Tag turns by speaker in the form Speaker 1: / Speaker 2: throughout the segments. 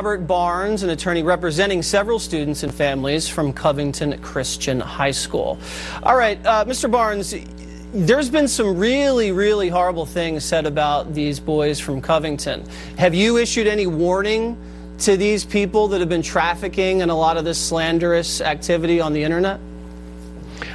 Speaker 1: Robert Barnes, an attorney representing several students and families from Covington Christian High School. All right, Mr. Barnes, there's been some really horrible things said about these boys from Covington. Have you issued any warning to these people that have been trafficking and a lot of this slanderous activity on the internet?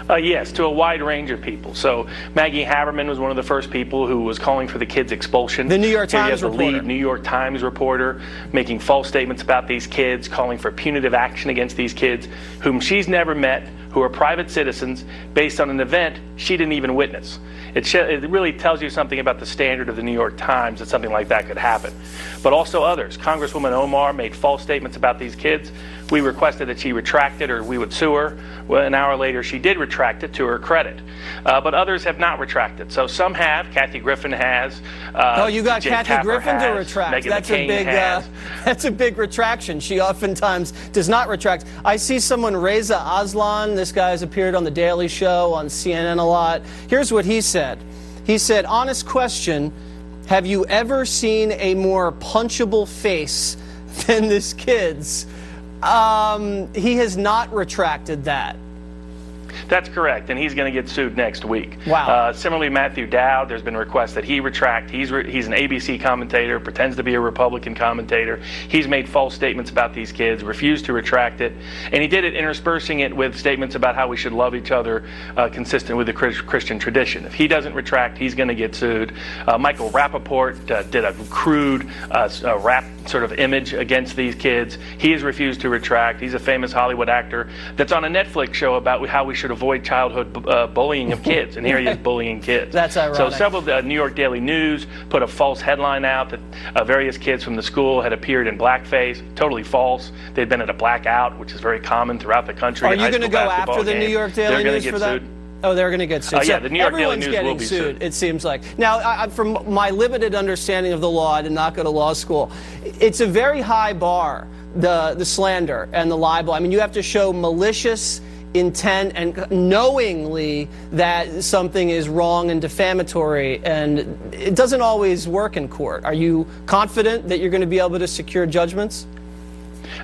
Speaker 2: Yes, to a wide range of people. So Maggie Haberman was one of the first people who was calling for the kids' expulsion.
Speaker 1: The New York Times
Speaker 2: reporter.
Speaker 1: reporter.
Speaker 2: Lead New York Times reporter making false statements about these kids, calling for punitive action against these kids, whom she's never met, who are private citizens, based on an event she didn't even witness. It really tells you something about the standard of the New York Times that something like that could happen. But also others. Congresswoman Omar made false statements about these kids. We requested that she retract it or we would sue her. Well, an hour later, she did retract it, to her credit. But others have not retracted. So some have. Kathy Griffin has.
Speaker 1: Oh, you got
Speaker 2: Jake
Speaker 1: Kathy
Speaker 2: Tapper
Speaker 1: Griffin
Speaker 2: has,
Speaker 1: to retract.
Speaker 2: Meghan
Speaker 1: That's
Speaker 2: McCain
Speaker 1: a big. That's a big retraction. She oftentimes does not retract. I see someone, Reza Aslan. This guy's appeared on The Daily Show, on CNN a lot. Here's what he said. He said, "Honest question, have you ever seen a more punchable face than this kid's?" He has not retracted that.
Speaker 2: That's correct, and he's going to get sued next week.
Speaker 1: Wow.
Speaker 2: Similarly, Matthew Dowd, there's been requests that he retract. He's an ABC commentator, pretends to be a Republican commentator. He's made false statements about these kids, refused to retract it, and he did it interspersing it with statements about how we should love each other, consistent with the Christian tradition. If he doesn't retract, he's going to get sued. Michael Rappaport did a crude rap sort of image against these kids. He has refused to retract. He's a famous Hollywood actor that's on a Netflix show about how we should avoid childhood bullying of kids, and here he is bullying kids.
Speaker 1: That's ironic.
Speaker 2: So several New York Daily News put a false headline out that various kids from the school had appeared in blackface. Totally false. They'd been at a blackout, which is very common throughout the country.
Speaker 1: Are you going to go after the New York Daily News for that? Oh, they're going to get sued.
Speaker 2: Yeah, the New York Daily News will be
Speaker 1: sued. It seems like. Now, from my limited understanding of the law, I did not go to law school. It's a very high bar, the slander and the libel. I mean, you have to show malicious intent and knowingly that something is wrong and defamatory, and it doesn't always work in court. Are you confident that you're going to be able to secure judgments?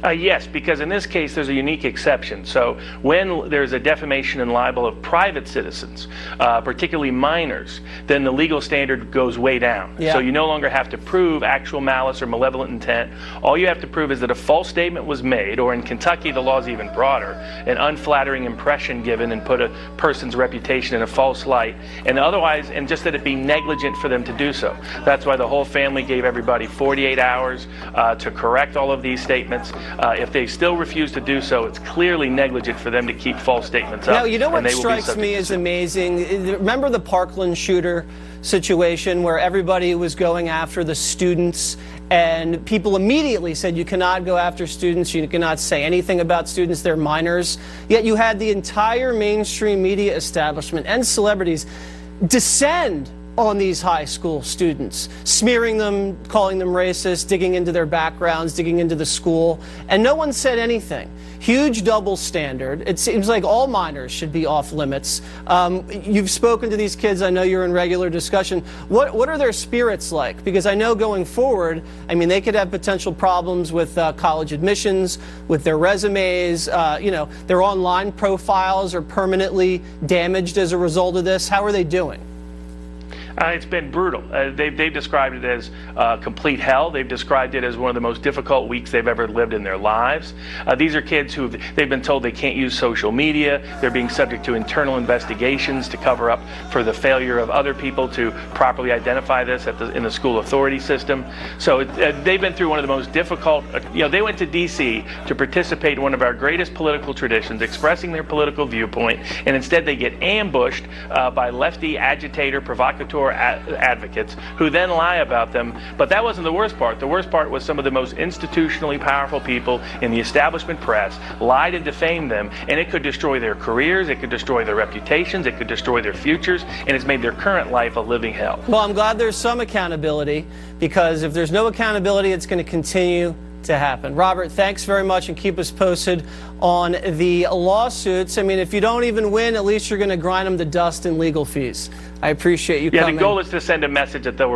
Speaker 2: Yes, because in this case there's a unique exception. So when there's a defamation and libel of private citizens, particularly minors, then the legal standard goes way down.
Speaker 1: Yeah.
Speaker 2: So you no longer have to prove actual malice or malevolent intent. All you have to prove is that a false statement was made, or in Kentucky the law is even broader, an unflattering impression given and put a person's reputation in a false light, and otherwise, and just that it be negligent for them to do so. That's why the whole family gave everybody 48 hours to correct all of these statements. If they still refuse to do so, it's clearly negligent for them to keep false statements up.
Speaker 1: Now, you know what strikes me as amazing? Remember the Parkland shooter situation where everybody was going after the students, and people immediately said you cannot go after students, you cannot say anything about students, they're minors. Yet you had the entire mainstream media establishment and celebrities descend on these high school students, smearing them, calling them racist, digging into their backgrounds, digging into the school, and no one said anything. Huge double standard. It seems like all minors should be off limits. You've spoken to these kids. I know you're in regular discussion. What are their spirits like? Because I know going forward, I mean, they could have potential problems with college admissions, with their resumes. You know, their online profiles are permanently damaged as a result of this. How are they doing?
Speaker 2: It's been brutal. They've described it as complete hell. They've described it as one of the most difficult weeks they've ever lived in their lives. These are kids who they've been told they can't use social media. They're being subject to internal investigations to cover up for the failure of other people to properly identify this in the school authority system. So they've been through one of the most difficult. They went to D.C. to participate in one of our greatest political traditions, expressing their political viewpoint, and instead they get ambushed by lefty agitator, provocateur advocates who then lie about them. But that wasn't the worst part. The worst part was some of the most institutionally powerful people in the establishment press lied and defamed them, and it could destroy their careers, it could destroy their reputations, it could destroy their futures, and it's made their current life a living hell.
Speaker 1: Well, I'm glad there's some accountability, because if there's no accountability, it's going to continue to happen. Robert, thanks very much, and keep us posted on the lawsuits. I mean, if you don't even win, at least you're going to grind them to dust in legal fees. I appreciate you coming.
Speaker 2: Yeah, the goal is to send a message that there were